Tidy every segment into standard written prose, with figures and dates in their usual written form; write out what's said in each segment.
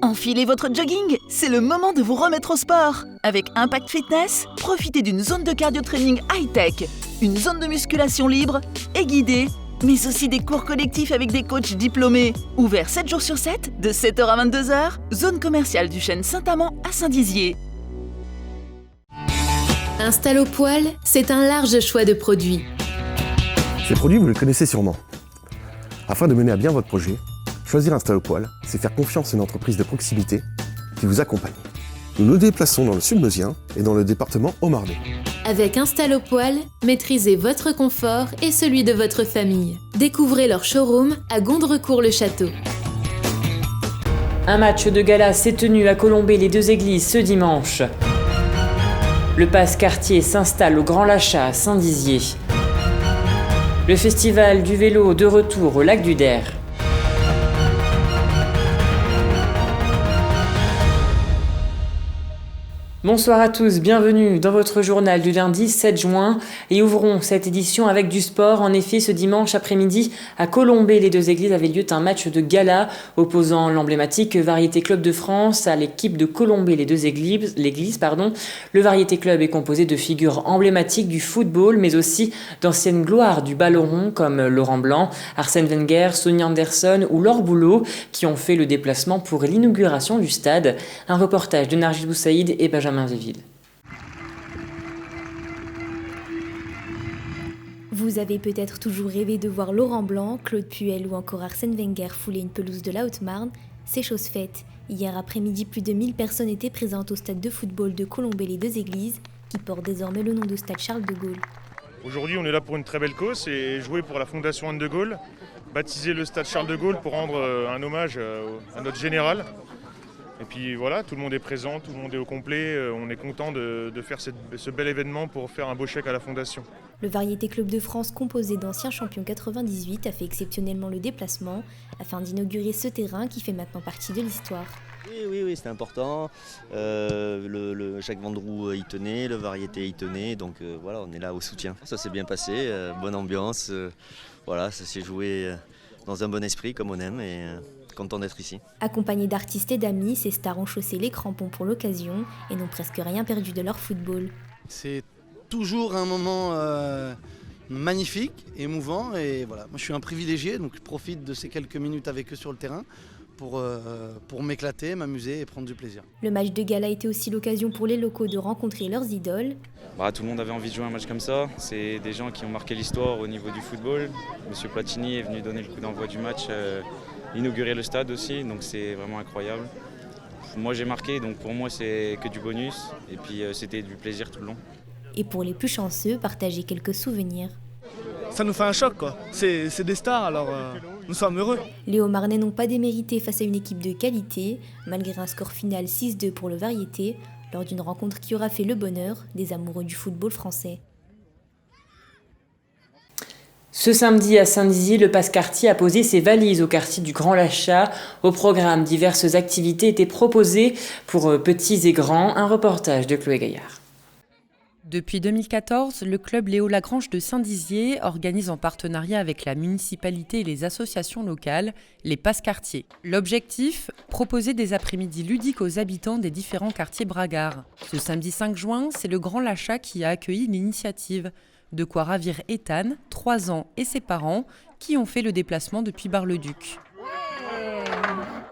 Enfilez votre jogging, c'est le moment de vous remettre au sport. Avec Impact Fitness, profitez d'une zone de cardio-training high-tech, une zone de musculation libre et guidée, mais aussi des cours collectifs avec des coachs diplômés. Ouvert 7 jours sur 7, de 7h à 22h, zone commerciale du chêne Saint-Amand à Saint-Dizier. Install au poil, c'est un large choix de produits. Ces produits, vous les connaissez sûrement. Afin de mener à bien votre projet, choisir Install au poil, c'est faire confiance à une entreprise de proximité qui vous accompagne. Nous nous déplaçons dans le sud meusien et dans le département Haut-Marnais. Avec Install au poil, maîtrisez votre confort et celui de votre famille. Découvrez leur showroom à Gondrecourt-le-Château. Un match de gala s'est tenu à Colombey-les-Deux-Églises ce dimanche. Le Passe-Quartier s'installe au Grand Lachat à Saint-Dizier. Le festival du vélo de retour au lac du Der. Bonsoir à tous, bienvenue dans votre journal du lundi 7 juin et ouvrons cette édition avec du sport. En effet, ce dimanche après-midi, à Colombey-les-Deux-Églises avait lieu un match de gala opposant l'emblématique Variété Club de France à l'équipe de Colombey-les-Deux-Églises. Le Variété Club est composé de figures emblématiques du football, mais aussi d'anciennes gloires du ballon rond comme Laurent Blanc, Arsène Wenger, Sonia Anderson ou Laure Boulot qui ont fait le déplacement pour l'inauguration du stade. Un reportage de Nargis Boussaïd et Benjamin Véville. Vous avez peut-être toujours rêvé de voir Laurent Blanc, Claude Puel ou encore Arsène Wenger fouler une pelouse de la Haute-Marne. C'est chose faite. Hier après-midi, plus de 1000 personnes étaient présentes au stade de football de Colombey-les-Deux-Églises, qui porte désormais le nom de stade Charles de Gaulle. Aujourd'hui, on est là pour une très belle cause et jouer pour la Fondation Anne de Gaulle, baptiser le stade Charles de Gaulle pour rendre un hommage à notre général. Et puis voilà, tout le monde est présent, tout le monde est au complet. On est content de faire ce bel événement pour faire un beau chèque à la Fondation. Le Variété Club de France, composé d'anciens champions 98, a fait exceptionnellement le déplacement afin d'inaugurer ce terrain qui fait maintenant partie de l'histoire. Oui, c'était important. Jacques Vendroux y tenait, le Variété y tenait, donc voilà, on est là au soutien. Ça s'est bien passé, bonne ambiance, voilà, ça s'est joué dans un bon esprit comme on aime et content d'être ici. Accompagnés d'artistes et d'amis, ces stars ont chaussé les crampons pour l'occasion et n'ont presque rien perdu de leur football. C'est toujours un moment magnifique, émouvant et voilà, moi je suis un privilégié donc je profite de ces quelques minutes avec eux sur le terrain pour m'éclater, m'amuser et prendre du plaisir. Le match de gala était aussi l'occasion pour les locaux de rencontrer leurs idoles. Tout le monde avait envie de jouer un match comme ça. C'est des gens qui ont marqué l'histoire au niveau du football. Monsieur Platini est venu donner le coup d'envoi du match, inaugurer le stade aussi, donc c'est vraiment incroyable. Moi j'ai marqué, donc pour moi c'est que du bonus. Et puis c'était du plaisir tout le long. Et pour les plus chanceux, partager quelques souvenirs. Ça nous fait un choc quoi, c'est des stars alors nous sommes heureux. Les Haut-Marnais n'ont pas démérité face à une équipe de qualité, malgré un score final 6-2 pour le Variété, lors d'une rencontre qui aura fait le bonheur des amoureux du football français. Ce samedi à Saint-Dizier, le Passe-Quartier a posé ses valises au quartier du Grand Lachat. Au programme, diverses activités étaient proposées pour petits et grands. Un reportage de Chloé Gaillard. Depuis 2014, le club Léo Lagrange de Saint-Dizier organise en partenariat avec la municipalité et les associations locales les Passe-Quartiers. L'objectif, proposer des après-midi ludiques aux habitants des différents quartiers bragards. Ce samedi 5 juin, c'est le Grand Lachat qui a accueilli l'initiative. De quoi ravir Ethan, 3 ans, et ses parents, qui ont fait le déplacement depuis Bar-le-Duc.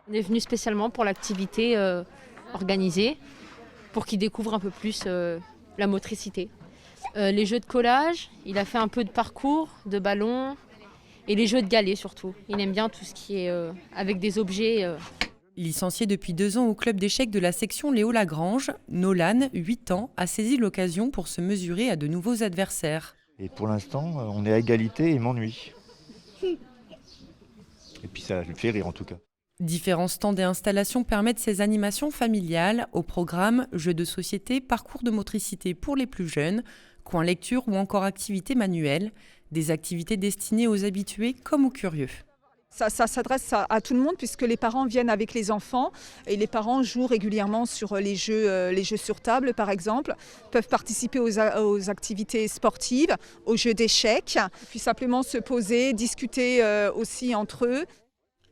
On est venu spécialement pour l'activité organisée, pour qu'ils découvrent un peu plus la motricité. Les jeux de collage, il a fait un peu de parcours, de ballon, et les jeux de galets surtout. Il aime bien tout ce qui est avec des objets. Licencié depuis 2 ans au club d'échecs de la section Léo Lagrange, Nolan, 8 ans, a saisi l'occasion pour se mesurer à de nouveaux adversaires. Et pour l'instant, on est à égalité et il m'ennuie. Et puis ça le fait rire en tout cas. Différents stands et installations permettent ces animations familiales. Au programme, jeux de société, parcours de motricité pour les plus jeunes, coins lecture ou encore activités manuelles. Des activités destinées aux habitués comme aux curieux. Ça s'adresse à tout le monde puisque les parents viennent avec les enfants et les parents jouent régulièrement sur les jeux sur table par exemple, peuvent participer aux activités sportives, aux jeux d'échecs, puis simplement se poser, discuter aussi entre eux.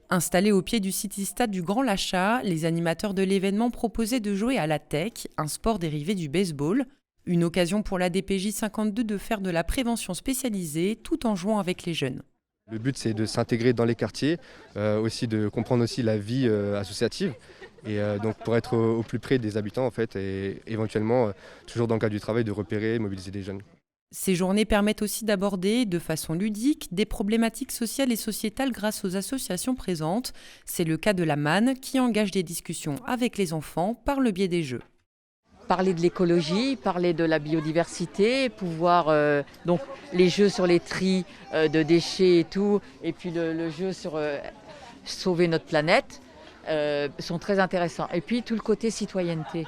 Installés au pied du City-Stade du Grand Lachat, les animateurs de l'événement proposaient de jouer à la tech, un sport dérivé du baseball. Une occasion pour la DPJ 52 de faire de la prévention spécialisée tout en jouant avec les jeunes. Le but, c'est de s'intégrer dans les quartiers, aussi de comprendre aussi la vie associative. Et donc pour être au plus près des habitants en fait, et éventuellement, toujours dans le cadre du travail, de repérer et mobiliser des jeunes. Ces journées permettent aussi d'aborder, de façon ludique, des problématiques sociales et sociétales grâce aux associations présentes. C'est le cas de la MAN qui engage des discussions avec les enfants par le biais des jeux. Parler de l'écologie, parler de la biodiversité, pouvoir donc les jeux sur les tris de déchets et tout, et puis le jeu sur sauver notre planète sont très intéressants. Et puis tout le côté citoyenneté.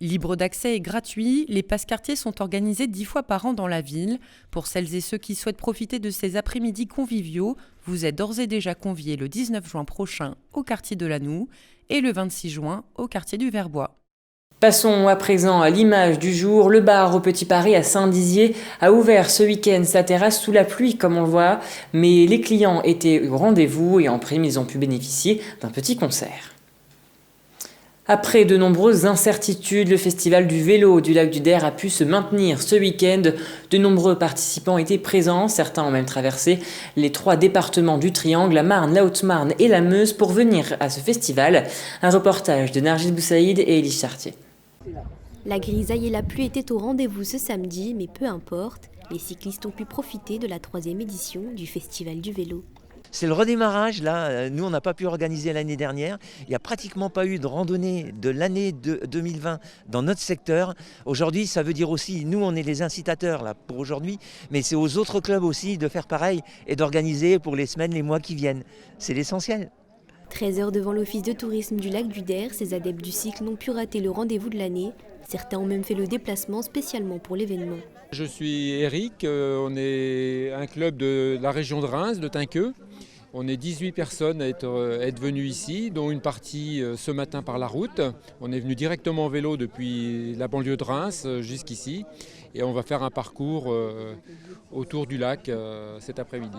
Libre d'accès et gratuit, les passe-quartiers sont organisés 10 fois par an dans la ville. Pour celles et ceux qui souhaitent profiter de ces après-midi conviviaux, vous êtes d'ores et déjà conviés le 19 juin prochain au quartier de Lannou et le 26 juin au quartier du Verbois. Passons à présent à l'image du jour. Le bar au Petit Paris à Saint-Dizier a ouvert ce week-end sa terrasse sous la pluie comme on le voit, mais les clients étaient au rendez-vous et en prime ils ont pu bénéficier d'un petit concert. Après de nombreuses incertitudes, le festival du vélo du lac du Der a pu se maintenir ce week-end. De nombreux participants étaient présents, certains ont même traversé les 3 départements du Triangle, la Marne, la Haute-Marne et la Meuse pour venir à ce festival. Un reportage de Nargis Boussaïd et Élie Chartier. La grisaille et la pluie étaient au rendez-vous ce samedi, mais peu importe, les cyclistes ont pu profiter de la 3e édition du festival du vélo. C'est le redémarrage, là, nous on n'a pas pu organiser l'année dernière, il n'y a pratiquement pas eu de randonnée de l'année 2020 dans notre secteur. Aujourd'hui ça veut dire aussi, nous on est les incitateurs là, pour aujourd'hui, mais c'est aux autres clubs aussi de faire pareil et d'organiser pour les semaines, les mois qui viennent, c'est l'essentiel. 13 heures devant l'office de tourisme du lac du Der, ces adeptes du cycle n'ont pu rater le rendez-vous de l'année. Certains ont même fait le déplacement spécialement pour l'événement. Je suis Eric, on est un club de la région de Reims, de Tinqueux. On est 18 personnes à être venues ici, dont une partie ce matin par la route. On est venu directement en vélo depuis la banlieue de Reims jusqu'ici et on va faire un parcours autour du lac cet après-midi.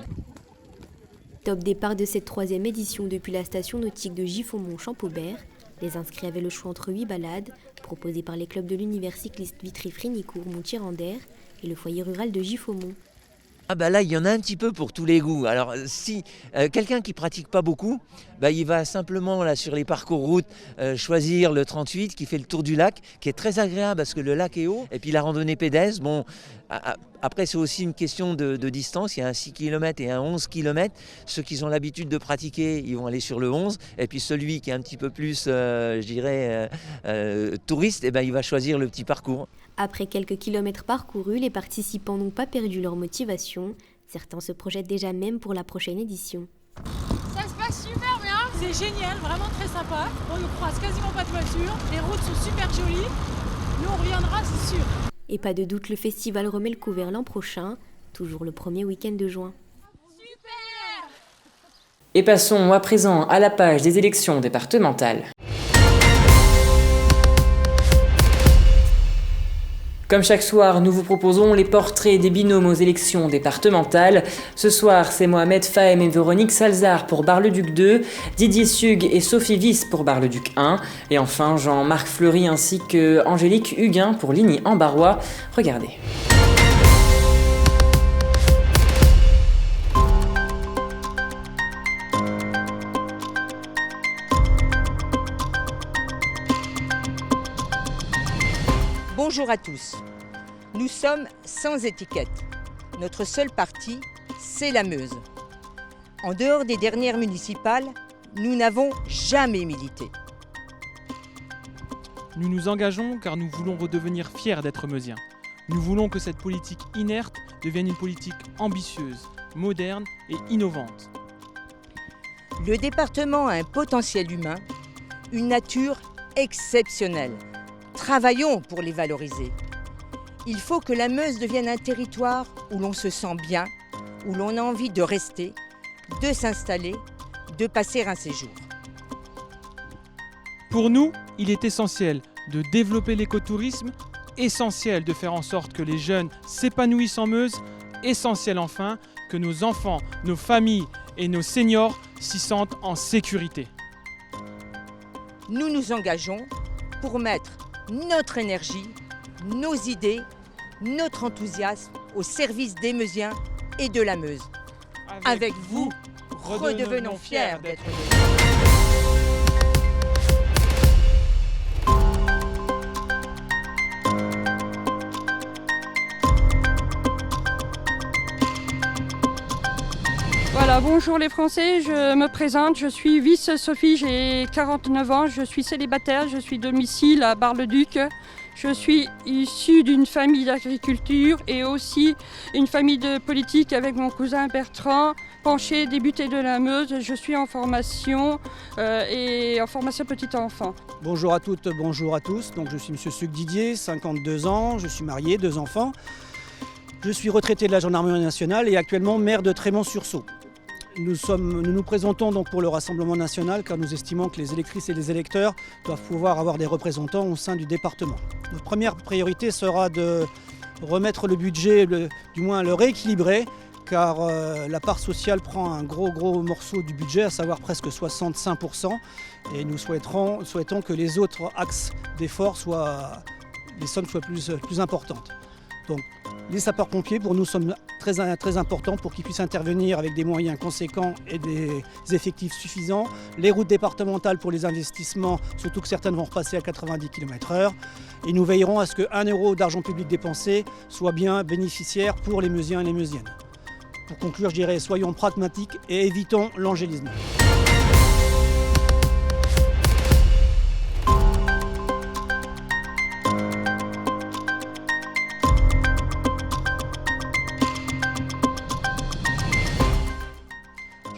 Top départ de cette 3e édition depuis la station nautique de Giffaumont-Champaubert. Les inscrits avaient le choix entre 8 balades, proposées par les clubs de l'univers cycliste Vitry-Frinicourt-Montier-en-Der et le foyer rural de Giffaumont. Ah bah là, il y en a un petit peu pour tous les goûts. Alors si quelqu'un qui pratique pas beaucoup, il va simplement là sur les parcours routes choisir le 38 qui fait le tour du lac, qui est très agréable parce que le lac est haut. Et puis la randonnée pédestre, bon, après c'est aussi une question de distance. Il y a un 6 km et un 11 km. Ceux qui ont l'habitude de pratiquer, ils vont aller sur le 11. Et puis celui qui est un petit peu plus, je dirais, touriste, il va choisir le petit parcours. Après quelques kilomètres parcourus, les participants n'ont pas perdu leur motivation. Certains se projettent déjà même pour la prochaine édition. Ça se passe super bien, c'est génial, vraiment très sympa. On ne croise quasiment pas de voitures, les routes sont super jolies. Nous on reviendra, c'est sûr. Et pas de doute, le festival remet le couvert l'an prochain, toujours le premier week-end de juin. Super! Et passons à présent à la page des élections départementales. Comme chaque soir, nous vous proposons les portraits des binômes aux élections départementales. Ce soir, c'est Mohamed Fahem et Véronique Salzar pour Bar-le-Duc 2, Didier Sug et Sophie Wyss pour Bar-le-Duc 1, et enfin Jean-Marc Fleury ainsi que Angélique Huguin pour Ligny-en-Barrois. Regardez. Bonjour à tous. Nous sommes sans étiquette. Notre seul parti, c'est la Meuse. En dehors des dernières municipales, nous n'avons jamais milité. Nous nous engageons car nous voulons redevenir fiers d'être meusiens. Nous voulons que cette politique inerte devienne une politique ambitieuse, moderne et innovante. Le département a un potentiel humain, une nature exceptionnelle. Travaillons pour les valoriser. Il faut que la Meuse devienne un territoire où l'on se sent bien, où l'on a envie de rester, de s'installer, de passer un séjour. Pour nous, il est essentiel de développer l'écotourisme, essentiel de faire en sorte que les jeunes s'épanouissent en Meuse, essentiel enfin que nos enfants, nos familles et nos seniors s'y sentent en sécurité. Nous nous engageons pour mettre notre énergie, nos idées, notre enthousiasme au service des Meusiens et de la Meuse. Avec vous, redevenons fiers d'être des Meusiens. Voilà, bonjour les Français, je me présente, je suis Vice Sophie, j'ai 49 ans, je suis célibataire, je suis domicile à Bar-le-Duc. Je suis issue d'une famille d'agriculture et aussi une famille de politique avec mon cousin Bertrand, Pancher, député de la Meuse. Je suis en formation et en formation petit enfant. Bonjour à toutes, bonjour à tous. Donc, je suis M. Suc Didier, 52 ans, je suis marié, 2 enfants. Je suis retraité de la gendarmerie nationale et actuellement maire de Trémont-sur-Saulx. Nous nous présentons donc pour le Rassemblement national car nous estimons que les électrices et les électeurs doivent pouvoir avoir des représentants au sein du département. Notre première priorité sera de remettre le budget, du moins le rééquilibrer, car la part sociale prend un gros morceau du budget, à savoir presque 65%. Et nous souhaitons que les autres axes d'effort les sommes soient plus importantes. Donc, les sapeurs-pompiers, pour nous, sont très importants pour qu'ils puissent intervenir avec des moyens conséquents et des effectifs suffisants. Les routes départementales pour les investissements, surtout que certaines vont repasser à 90 km/h. Et nous veillerons à ce qu'1 euro d'argent public dépensé soit bien bénéficiaire pour les Meusiens et les Meusiennes. Pour conclure, je dirais, soyons pragmatiques et évitons l'angélisme.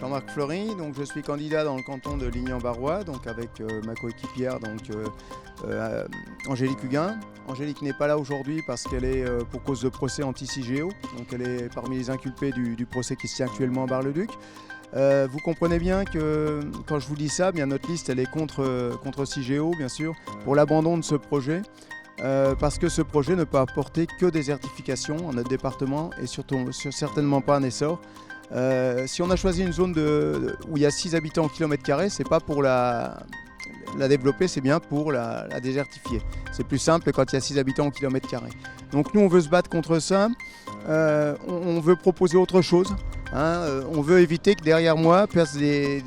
Jean-Marc Fleury, donc je suis candidat dans le canton de Lignan-Barrois, donc avec ma coéquipière Angélique Huguin. Angélique n'est pas là aujourd'hui parce qu'elle est pour cause de procès anti-CIGEO, donc elle est parmi les inculpés du procès qui se tient actuellement à Bar-le-Duc. Vous comprenez bien que quand je vous dis ça, bien notre liste elle est contre CIGEO bien sûr, pour l'abandon de ce projet. Parce que ce projet ne peut apporter que désertification en notre département et surtout certainement pas un essor. Si on a choisi une zone où il y a 6 habitants au kilomètre carré, c'est pas pour la développer, c'est bien pour la désertifier. C'est plus simple quand il y a 6 habitants au kilomètre carré. Donc nous on veut se battre contre ça, on veut proposer autre chose. On veut éviter que derrière moi passent des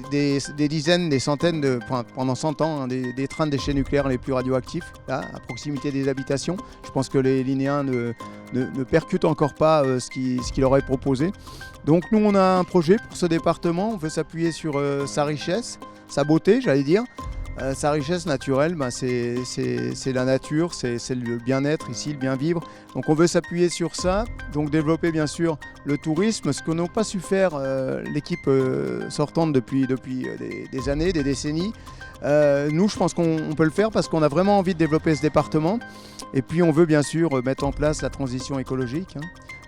dizaines, des centaines, pendant 100 ans, des trains de déchets nucléaires les plus radioactifs, là, à proximité des habitations. Je pense que les Linéens ne percutent encore pas ce qu'il leur est proposé. Donc nous, on a un projet pour ce département. On veut s'appuyer sur sa richesse, sa beauté, j'allais dire. Sa richesse naturelle, c'est la nature, c'est le bien-être ici, le bien-vivre. Donc on veut s'appuyer sur ça, donc développer bien sûr le tourisme, ce que n'ont pas su faire l'équipe sortante depuis des années, des décennies. Nous, je pense qu'on peut le faire parce qu'on a vraiment envie de développer ce département. Et puis on veut bien sûr mettre en place la transition écologique.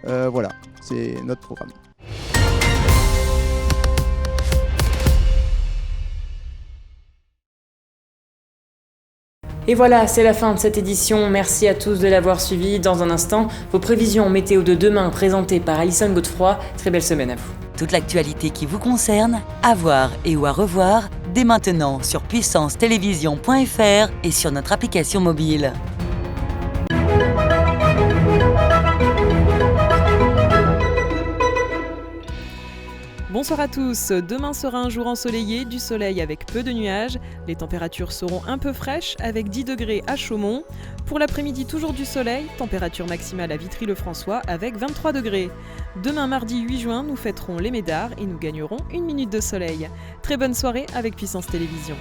Voilà, c'est notre programme. Et voilà, c'est la fin de cette édition. Merci à tous de l'avoir suivi. Dans un instant, vos prévisions météo de demain présentées par Alison Godefroy. Très belle semaine à vous. Toute l'actualité qui vous concerne, à voir et ou à revoir, dès maintenant sur puissancetélévision.fr et sur notre application mobile. Bonsoir à tous, demain sera un jour ensoleillé, du soleil avec peu de nuages. Les températures seront un peu fraîches avec 10 degrés à Chaumont. Pour l'après-midi, toujours du soleil, température maximale à Vitry-le-François avec 23 degrés. Demain mardi 8 juin, nous fêterons les Médards et nous gagnerons 1 minute de soleil. Très bonne soirée avec Puissance Télévision.